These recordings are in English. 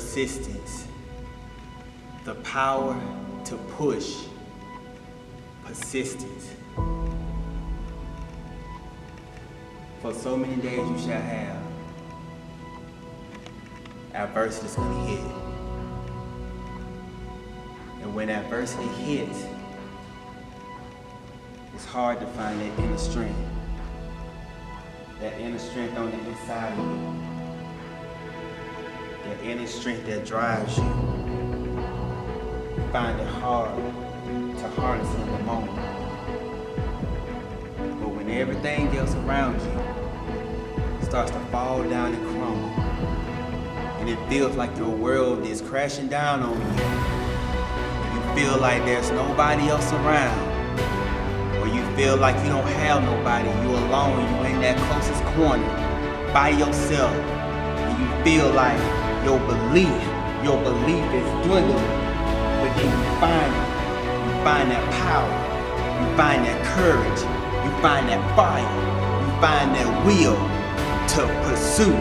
persistence, the power to push, persistence. For so many days you shall have. Adversity is going to hit. And when adversity hits, it's hard to find that inner strength. That inner strength on the inside of you. That inner strength that drives you. You find it hard to harness in the moment. But when everything else around you starts to fall down and crumble, and it feels like your world is crashing down on you, you feel like there's nobody else around, or you feel like you don't have nobody, you're alone, you're in that closest corner, by yourself, and you feel like your belief is dwindling, but then you find that power, you find that courage, you find that fire, you find that will to pursue,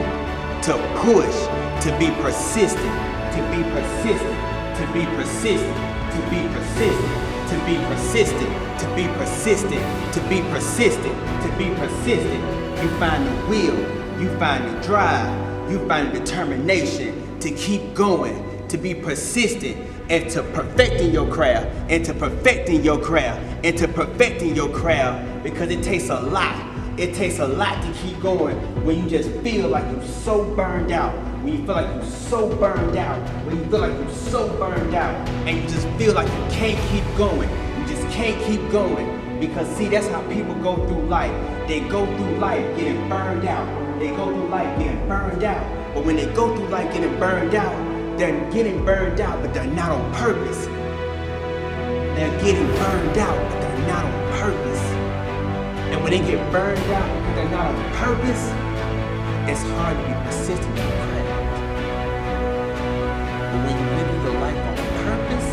to push, to be persistent, to be persistent, to be persistent, to be persistent, to be persistent, to be persistent, to be persistent, to be persistent. You find the will, you find the drive, you find the determination to keep going, to be persistent, and to perfecting your craft, and to perfecting your craft, and to perfecting your craft, because it takes a lot. It takes a lot to keep going when you just feel like you're so burned out. When you feel like you're so burned out. When you feel like you're so burned out. And you just feel like you can't keep going. You just can't keep going. Because see, that's how people go through life. They go through life getting burned out. They go through life getting burned out. But when they go through life getting burned out, they're getting burned out, but they're not on purpose. They're getting burned out, but they're not on purpose. And when they get burned out because they're not on purpose, it's hard to be persistent in your craft. But when you live your life on purpose,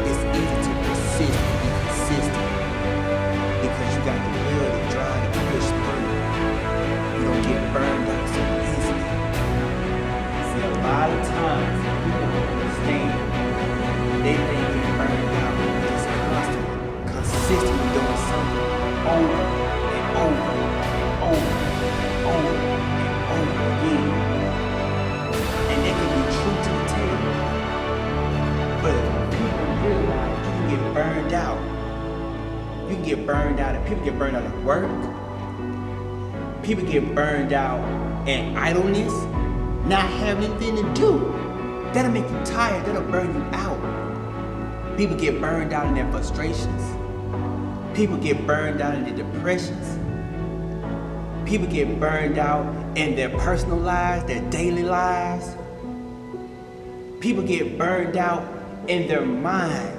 it's easy to persist and be consistent. Because you got the will to drive and push through. You don't get burned out so easily. See, a lot of times people don't understand. They think getting burned out is consistently doing something over and over and over and over and over again. And that can be true to the tale. But people realize you can get burned out. You can get burned out, and people get burned out at work. People get burned out in idleness, not having anything to do. That'll make you tired, that'll burn you out. People get burned out in their frustrations. People get burned out in their depressions. People get burned out in their personal lives, their daily lives. People get burned out in their mind.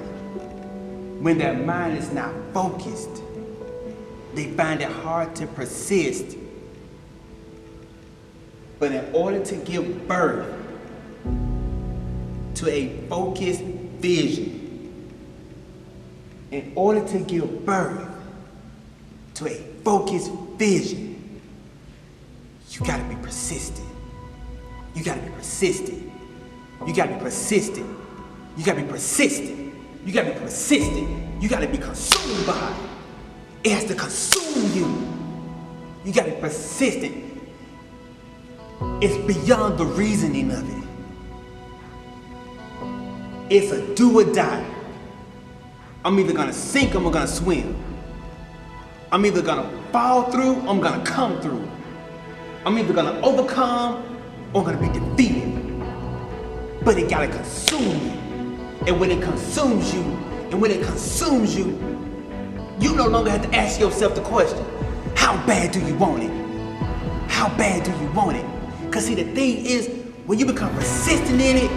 When their mind is not focused, they find it hard to persist. But in order to give birth to a focused vision, in order to give birth to a focused vision, you gotta be persistent. You gotta be persistent. You gotta be persistent. You gotta be persistent. You gotta be persistent. You gotta be consumed by it. It has to consume you. You gotta be persistent. It's beyond the reasoning of it. It's a do or die. I'm either gonna sink or I'm gonna swim. I'm either gonna fall through or I'm gonna come through. I'm either gonna overcome or I'm gonna be defeated. But it gotta consume you. And when it consumes you, you no longer have to ask yourself the question, how bad do you want it? How bad do you want it? Because see, the thing is, when you become persistent in it,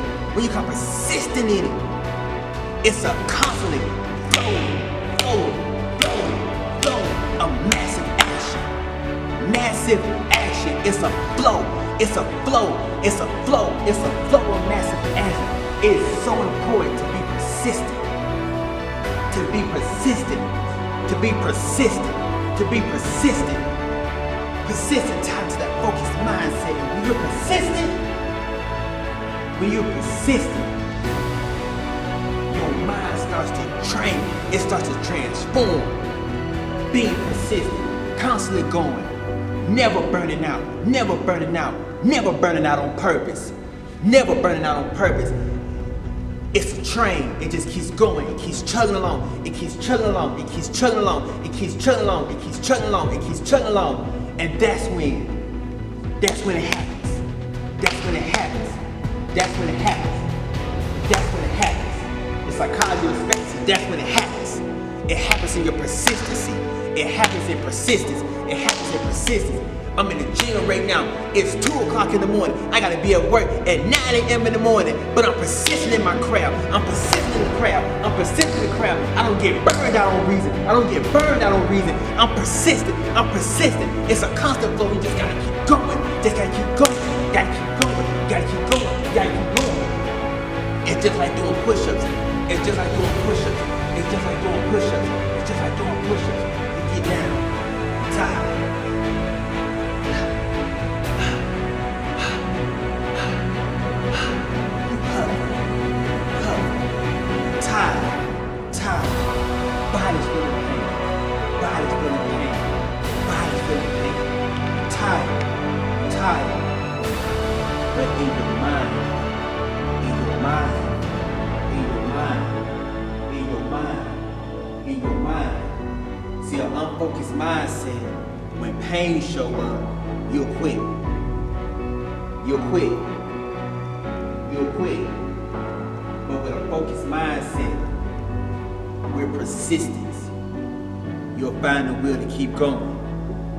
it's a constantly flowing of massive action. Massive action. It's a flow of massive action. It is so important to be persistent. Persistent tied to that focused mindset. When you're persistent, when you're persistent, your mind starts to train. It starts to transform. Being persistent, constantly going, never burning out, never burning out, never burning out on purpose, never burning out on purpose. It's a train. It just keeps going. It keeps chugging along. It keeps chugging along. It keeps chugging along. It keeps chugging along. It keeps chugging along. It keeps chugging along. And that's when it happens. That's when it happens. That's when it happens. That's when it happens. The psychology of expectancy. That's when it happens. It happens in your persistency. It happens in persistence. It happens in persistence. I'm in the gym right now. It's 2 o'clock in the morning. I gotta be at work at 9 a.m. in the morning. But I'm persistent in my craft. I'm persistent in the craft. I'm persistent in the craft. I don't get burned out on reason. I don't get burned out on reason. I'm persistent. I'm persistent. It's a constant flow. You just gotta keep going. Just gotta keep going. Gotta keep going. Gotta keep going. Gotta keep going. It's just like doing push-ups. It's just like doing push-ups. It's just like doing push-ups. It's just like doing push-ups. You get down. Tired. Body's feeling pain. Body's feeling pain. Body's feeling pain. Tired. But in your mind, in your mind, in your mind, in your mind, in your mind. See, an unfocused mindset, when pain show up, you'll quit. You'll quit. You'll quit. But with a focused mindset, with persistence, you'll find the will to keep going.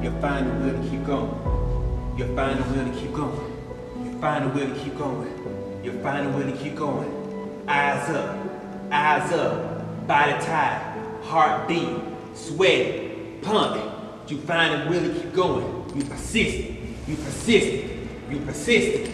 You'll find the will to keep going. You'll find the will to keep going. You'll find the will to keep going. You'll find the will to keep going. Eyes up, body tight, heart beating, sweating, pumping. You find the will to keep going. You persistent. You persistent. You persistent.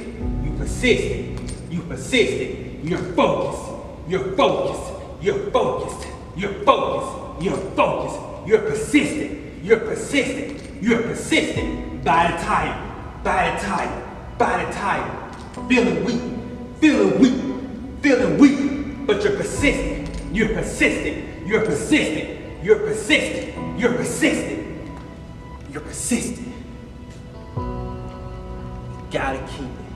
You persistent. You persistent. You're focused. You're focused. You're focused. You're focused. You're focused. You're persistent. You're persistent. You're persistent. Body tired. Body tired. Body tired. Feeling weak. Feeling weak. Feeling weak. But you're persistent. You're persistent. You're persistent. You're persistent. You're persistent. You're persistent. You gotta keep it.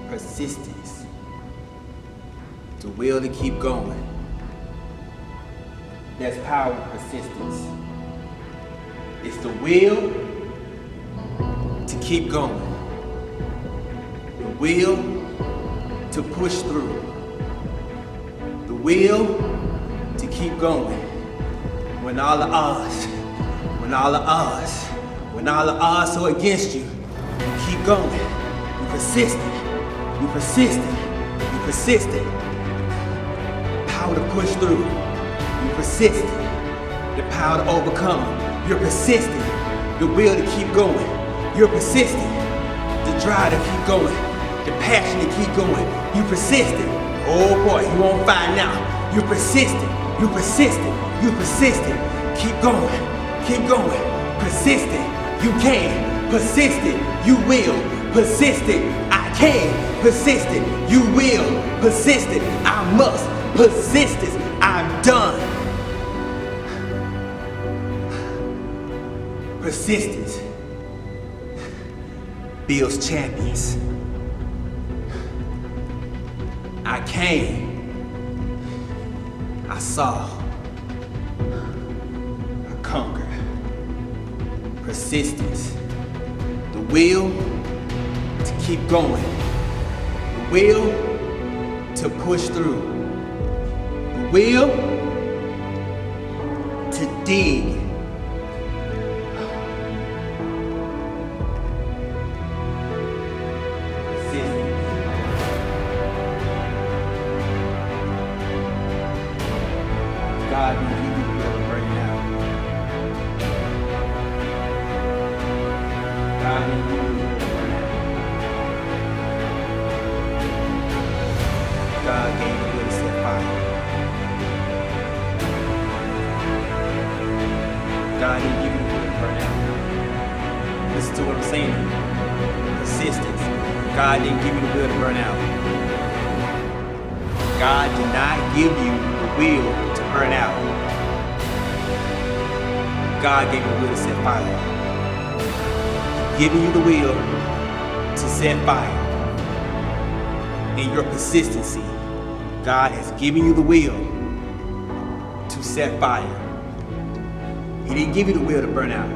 Persistence. The will to keep going. That's power in persistence. It's the will to keep going. The will to push through. The will to keep going. When all the odds are against you, you keep going. You persistent. You persistent. You persistent. Power to push through. You're persistent. The power to overcome. You're persistent. The will to keep going. You're persistent. The drive to keep going. The passion to keep going. You persistent. Oh boy, you on fire now. You're persistent. You persistent. You persistent. Keep going. Keep going. Persistent. You can. Persistent. You will. Persistent. I can. Persistent. You will. Persistent. I must. Persistence. I'm done. Persistence builds champions. I came. I saw. I conquered. Persistence. The will to keep going. The will to push through. The will to dig. God will give you the will right now. God will give you the will right now. God gave you the will to set fire. God will give you the will right now. Listen to what I'm saying. Persistence God didn't give you the will to burn out. God did not give you the will to burn out. God gave you the will to set fire. He's giving you the will to set fire. In your persistency, God has given you the will to set fire. He didn't give you the will to burn out.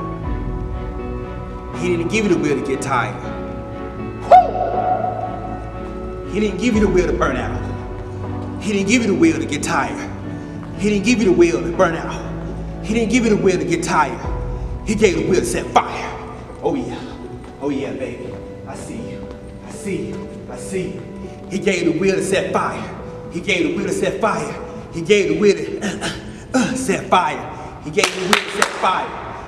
He didn't give you the will to get tired. Woo! He didn't give you the will to burn out. He didn't give you the will to get tired. He didn't give you the will to burn out. He didn't give you the will to get tired. He gave you the will to set fire. Oh yeah. Oh yeah, baby. I see you. I see you. I see you. He gave you the will to set fire. He gave you the will to set fire. He gave you the will to set fire. He gave you the will to set fire.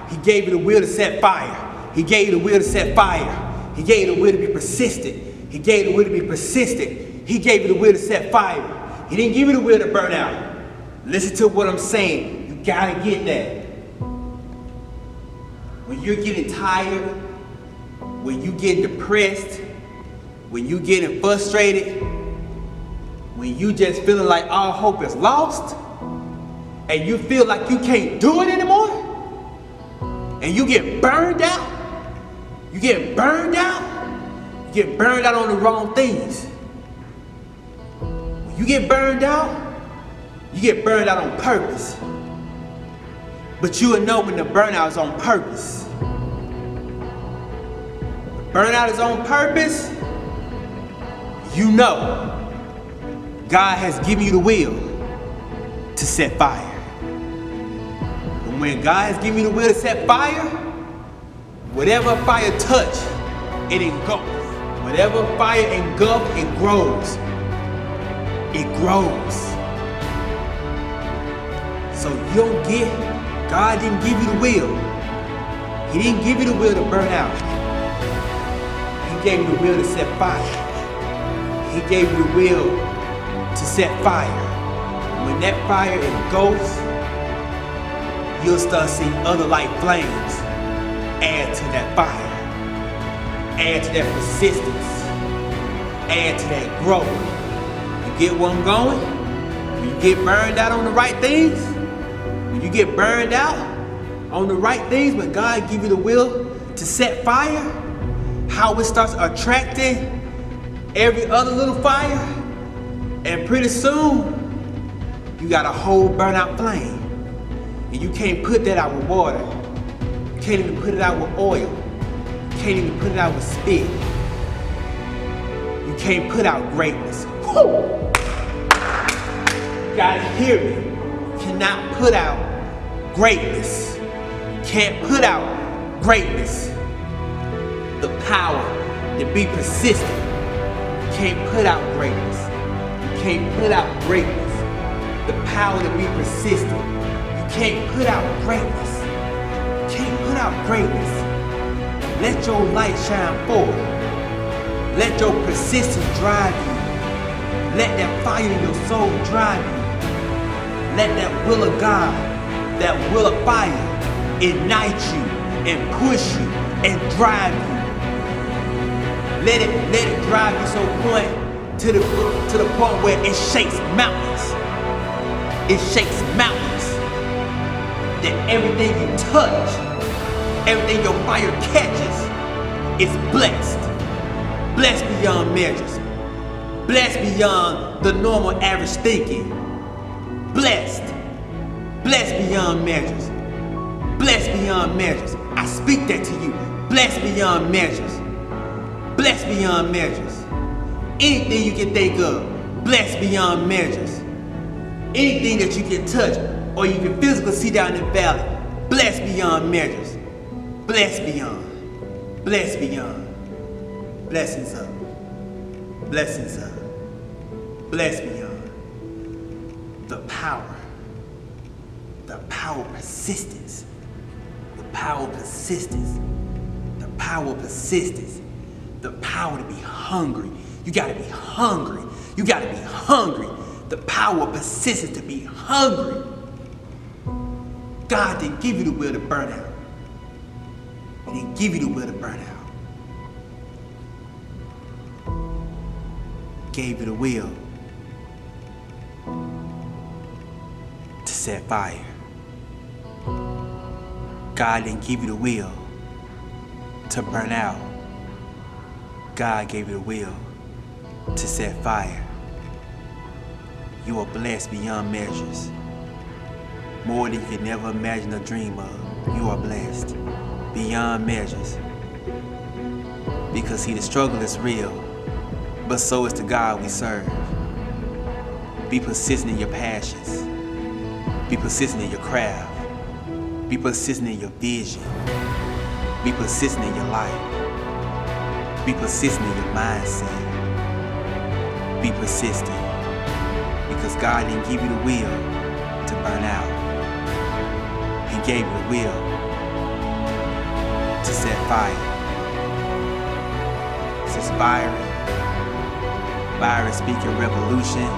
He gave you the will to set fire. He gave you the will to set fire. He gave you the will to be persistent. He gave you the will to be persistent. He gave you the will to set fire. He didn't give you the will to burn out. Listen to what I'm saying. You gotta get that. When you're getting tired, when you get depressed, when you getting frustrated, when you just feeling like all hope is lost, and you feel like you can't do it anymore, and you get burned out, you get burned out, you get burned out on the wrong things. When you get burned out on purpose. But you will know when the burnout is on purpose. The burnout is on purpose, you know God has given you the will to set fire. And when God has given you the will to set fire, whatever fire touch, it engulfs. Whatever fire engulfs, it grows. It grows. So you don't get, God didn't give you the will. He didn't give you the will to burn out. He gave you the will to set fire. He gave you the will to set fire. When that fire engulfs, you'll start seeing other light flames add to that fire, add to that persistence, add to that growth. You get where I'm going? When you get burned out on the right things, when you get burned out on the right things, when God gives you the will to set fire, how it starts attracting every other little fire, and pretty soon you got a whole burnout flame, and you can't put that out with water. You can't even put it out with oil. You can't even put it out with spit. You can't put out greatness. Woo! You gotta hear me. You cannot put out greatness. You can't put out greatness. The power to be persistent. You can't put out greatness. You can't put out greatness. The power to be persistent. You can't put out greatness. You can't put out greatness. Let your light shine forward. Let your persistence drive you. Let that fire in your soul drive you. Let that will of God, that will of fire, ignite you and push you and drive you. Let it drive you to the point where it shakes mountains. It shakes mountains. That everything you touch, everything your fire catches, is blessed. Blessed beyond measures. Blessed beyond the normal average thinking. Blessed. Blessed beyond measures. Blessed beyond measures. I speak that to you. Blessed beyond measures. Blessed beyond measures. Anything you can think of, blessed beyond measures. Anything that you can touch or you can physically see down in the valley, blessed beyond measures. Blessed beyond. Blessed beyond. Blessings up. Blessings up. Blessed beyond. The power of persistence. The power of persistence. The power of persistence. The power to be hungry. You gotta be hungry. You gotta be hungry. The power of persistence to be hungry. God didn't give you the will to burn out. He didn't give you the will to burn out. gave you the will to set fire. God didn't give you the will to burn out. God gave you the will to set fire. You are blessed beyond measures. More than you could never imagine or dream of. You are blessed beyond measures. Because see, the struggle is real, but so is the God we serve. Be persistent in your passions. Be persistent in your craft. Be persistent in your vision. Be persistent in your life. Be persistent in your mindset. Be persistent. Because God didn't give you the will to burn out. He gave you the will to set fire. This is Byron Speaking Revolution.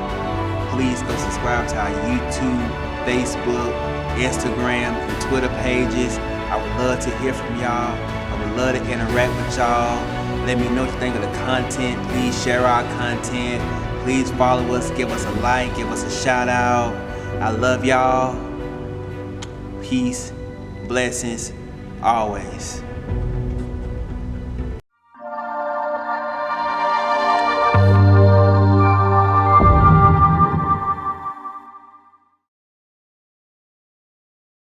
Please go subscribe to our YouTube, Facebook, Instagram, and Twitter pages. I would love to hear from y'all. I would love to interact with y'all. Let me know what you think of the content. Please share our content. Please follow us, give us a like, give us a shout out. I love y'all. Peace, blessings, always.